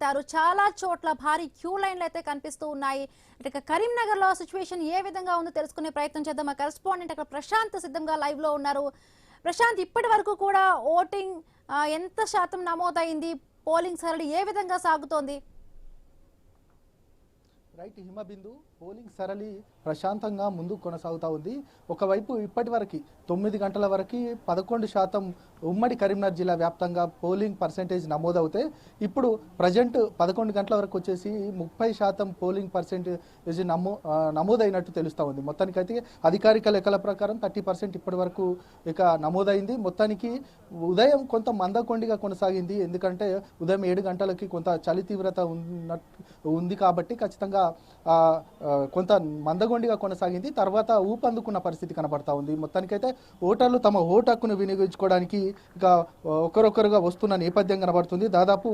పెట్టారు. చాలా చోట్ల భారీ క్యూ లైన్లు అయితే కనిపిస్తూ ఉన్నాయి. ఇక కరీంనగర్ లో సిచ్యువేషన్ ఏ విధంగా ఉందో తెలుసుకునే ప్రయత్నం చేద్దాం. మా కరెస్పాండెంట్ అక్కడ ప్రశాంత్ సిద్ధంగా లైవ్ లో ఉన్నారు. ప్రశాంత్, ఇప్పటి వరకు కూడా ఓటింగ్ ఎంత శాతం నమోదైంది? పోలింగ్ సరళి ఏ విధంగా సాగుతోంది? రైట్ హిమబిందు, పోలింగ్ సరళి ప్రశాంతంగా ముందుకు కొనసాగుతూ ఉంది. ఒకవైపు ఇప్పటి వరకు 9 గంటల వరకు 11% ఉమ్మడి కరీంనగర్ జిల్లా వ్యాప్తంగా పోలింగ్ పర్సెంటేజ్ నమోదవుతే ఇప్పుడు ప్రజెంట్ 11 గంటల వరకు వచ్చేసి 30% పోలింగ్ పర్సెంటేజ్ నమోదైనట్టు తెలుస్తూ ఉంది. మొత్తానికైతే అధికారిక లెక్కల ప్రకారం 30% ఇప్పటి వరకు ఇక నమోదైంది. మొత్తానికి ఉదయం కొంత మందకొండిగా కొనసాగింది. ఎందుకంటే ఉదయం 7 గంటలకి కొంత చలి తీవ్రత ఉంది కాబట్టి ఖచ్చితంగా కొంత మందగొండిగా కొనసాగింది. తర్వాత ఊపందుకున్న పరిస్థితి కనబడతా ఉంది. మొత్తానికైతే ఓటర్లు తమ ఓటు హక్కును వినియోగించుకోవడానికి ఇక ఒకరొకరుగా వస్తున్న నేపథ్యం కనబడుతుంది. దాదాపు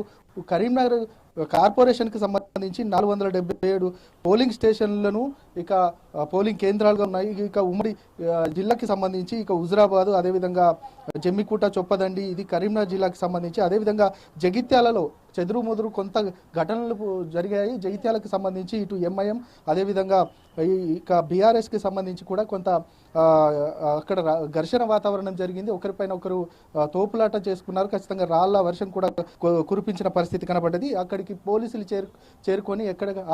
కరీంనగర్ కార్పొరేషన్కి సంబంధించి 477 పోలింగ్ స్టేషన్లను ఇక పోలింగ్ కేంద్రాలుగా ఉన్నాయి. ఇక ఉమ్మడి జిల్లాకి సంబంధించి ఇక హుజురాబాద్, అదేవిధంగా జమ్మికుంట, చొప్పదండి, ఇది కరీంనగర్ జిల్లాకి సంబంధించి. అదేవిధంగా జగిత్యాలలో చెదురుముదురు కొంత ఘటనలు జరిగాయి. జగిత్యాలకు సంబంధించి ఇటు ఎంఐఎం, అదేవిధంగా ఇక బీఆర్ఎస్కి సంబంధించి కూడా కొంత అక్కడ ఘర్షణ వాతావరణం జరిగింది. ఒకరిపైన ఒకరు తోపులాట చేసుకున్నారు. ఖచ్చితంగా రాళ్ల వర్షం కూడా కురిపించిన పరిస్థితి కనబడ్డది. అక్కడికి పోలీసులు చేరుకొని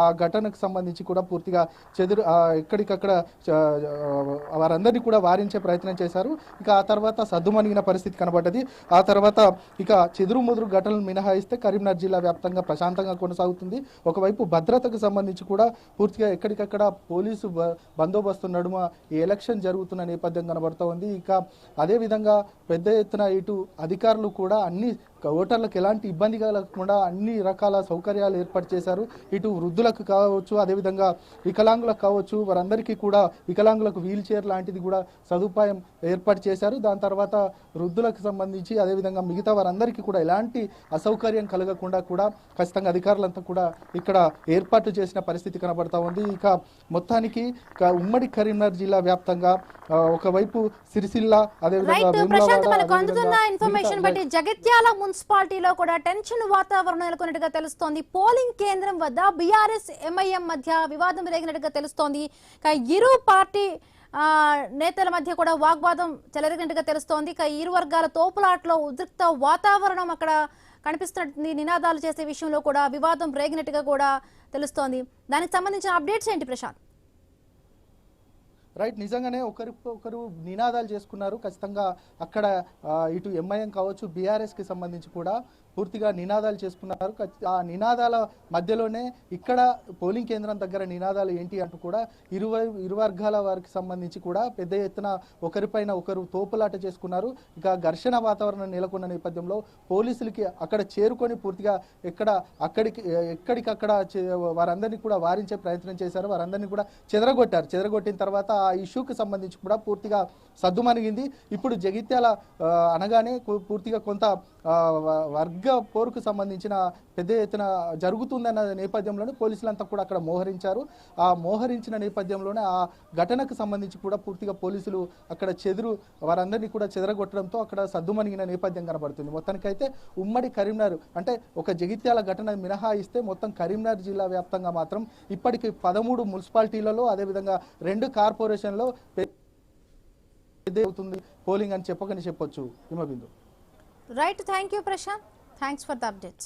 ఆ ఘటనకు సంబంధించి కూడా పూర్తిగా ఎక్కడికక్కడ వారందరినీ కూడా వారించే ప్రయత్నం చేశారు. ఇక ఆ తర్వాత సద్దుమణిగిన పరిస్థితి కనబడ్డది. ఆ తర్వాత ఇక చెదురుముదురు ఘటనలు మినహాయిస్తే కరీంనగర్ జిల్లా వ్యాప్తంగా ప్రశాంతంగా కొనసాగుతుంది. ఒకవైపు భద్రతకు సంబంధించి కూడా పూర్తిగా ఎక్కడికక్కడ పోలీసు బందోబస్తు నడుమ ఈ ఎలక్షన్ జరుగుతున్న నేపథ్యం కనబడుతూ ఉంది. ఇక అదేవిధంగా పెద్ద ఎత్తున ఇటు అధికారులు కూడా అన్ని ఓటర్లకు ఎలాంటి ఇబ్బంది కలగకుండా అన్ని రకాల సౌకర్యాలు ఏర్పాటు చేశారు. ఇటు వృద్ధులకు కావచ్చు, అదేవిధంగా వికలాంగులకు కావచ్చు, వారందరికీ కూడా వికలాంగులకు వీల్ చైర్ లాంటిది కూడా సదుపాయం ఏర్పాటు చేశారు. దాని తర్వాత వృద్ధులకు సంబంధించి అదేవిధంగా మిగతా వారందరికీ కూడా ఎలాంటి అసౌకర్యం కలగకుండా కూడా ఖచ్చితంగా అధికారులంతా కూడా ఇక్కడ ఏర్పాట్లు చేసిన పరిస్థితి కనబడతా ఉంది. ఇక మొత్తానికి ఉమ్మడి కరీంనగర్ జిల్లా వ్యాప్తంగా ఒకవైపు సిరిసిల్ల, అదేవిధంగా జగిత్యాల మున్సిపాలిటీలో కూడా టెన్షన్ వాతావరణం నెలకొన్నట్టుగా తెలుస్తోంది. పోలింగ్ కేంద్రం వద్ద బీఆర్ఎస్ ఎంఐఎం మధ్య వివాదం రేగినట్టుగా తెలుస్తోంది. ఇరు పార్టీ నేతల మధ్య కూడా వాగ్వాదం చెలరేగినట్టుగా తెలుస్తోంది. ఇరు వర్గాల తోపులాట్లో ఉద్రిక్త వాతావరణం అక్కడ కనిపిస్తున్నట్టుంది. నినాదాలు చేసే విషయంలో కూడా వివాదం రేగినట్టుగా కూడా తెలుస్తోంది. దానికి సంబంధించిన అప్డేట్స్ ఏంటి ప్రశాంత్? రైట్, నిజంగానే ఒకరు నినాదాలు చేసుకున్నారు. ఖచ్చితంగా అక్కడ ఇటు ఎంఐఎం కావచ్చు, బీఆర్ఎస్కి సంబంధించి కూడా పూర్తిగా నినాదాలు చేసుకున్నారు. ఆ నినాదాల మధ్యలోనే ఇక్కడ పోలింగ్ కేంద్రం దగ్గర నినాదాలు ఏంటి అంటూ కూడా ఇరు వర్గాల వారికి సంబంధించి కూడా పెద్ద ఎత్తున ఒకరిపైన ఒకరు తోపులాట చేసుకున్నారు. ఇక ఘర్షణ వాతావరణం నెలకొన్న నేపథ్యంలో పోలీసులకి అక్కడ చేరుకొని పూర్తిగా ఎక్కడికక్కడ వారందరినీ కూడా వారించే ప్రయత్నం చేశారు. వారందరినీ కూడా చెదరగొట్టారు. చెదరగొట్టిన తర్వాత ఆ ఇష్యూకి సంబంధించి కూడా పూర్తిగా సద్దుమణిగింది. ఇప్పుడు జగిత్యాల అనగానే పూర్తిగా కొంత వర్గ పోరుకు సంబంధించిన పెద్ద ఎత్తున జరుగుతుందన్న నేపథ్యంలోనే పోలీసులంతా కూడా అక్కడ మోహరించారు. ఆ మోహరించిన నేపథ్యంలోనే ఆ ఘటనకు సంబంధించి కూడా పూర్తిగా పోలీసులు అక్కడ వారందరినీ కూడా చెదరగొట్టడంతో అక్కడ సద్దుమణిగిన నేపథ్యం కనబడుతుంది. మొత్తానికైతే ఉమ్మడి కరీంనగర్ అంటే ఒక జగిత్యాల ఘటన మినహాయిస్తే మొత్తం కరీంనగర్ జిల్లా వ్యాప్తంగా మాత్రం ఇప్పటికి 13 మున్సిపాలిటీలలో, అదేవిధంగా 2 కార్పొరేషన్లో పెద్ద అవుతుంది పోలింగ్ అని చెప్పొచ్చు Himabindu. Right, thank you Prashant. Thanks for the updates.